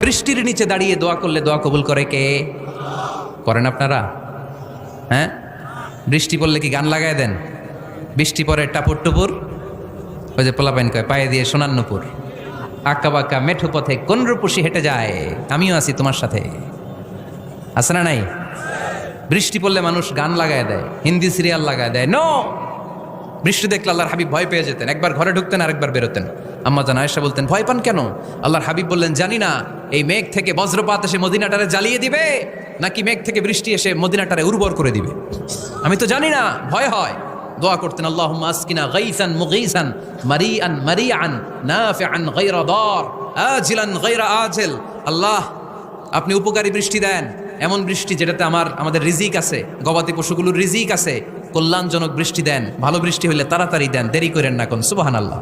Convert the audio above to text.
বৃষ্টির নিচে দাঁড়িয়ে দোয়া করলে দোয়া কবুল করে কে? করেন আপনারা? হ্যাঁ, বৃষ্টি পড়লে কি গান লাগায় দেন? বৃষ্টি পরে টাপুর টুপুর, ওই যে পোলাপাইন কয় পায়ে দিয়ে সোনার নুপুর, আঁকা বাঁকা মেঠো পথে কোন রূপসী হেঁটে যায়, আমিও আছি তোমার সাথে। আছে না নাই? বৃষ্টি পড়লে মানুষ গান লাগায় দেয়, হিন্দি সিরিয়াল লাগায় দেয়। নো, বৃষ্টি দেখলে আল্লাহর হাবিব ভয় পেয়ে যেতেন, একবার ঘরে ঢুকতেন আরেকবার বেরোতেন। আম্মা জান আয়েশা বলতেন, ভয় পান কেন? আল্লাহর হাবিব বললেন, জানি না এই মেঘ থেকে বজ্রপাত এসে মদিনাটারে জ্বালিয়ে দিবে নাকি মেঘ থেকে বৃষ্টি এসে মদিনাটারে উর্বর করে দিবে, আমি তো জানি না, ভয় হয়। দোয়া করতেন, আল্লাহুম্মা আসকিনা গাইসান মুগীসান মারিআন মারিআন নাফিআন গায়রা দার আজিলান গায়রা আজিল। আল্লাহ, আপনি উপকারী বৃষ্টি দেন, এমন বৃষ্টি যেটাতে আমাদের রিজিক আছে, গবাদি পশুগুলোর রিজিক আছে, কল্যাণজনক বৃষ্টি দেন, ভালো বৃষ্টি হইলে তাড়াতাড়ি দেন, দেরি করেন না কোন। সুবহানাল্লাহ।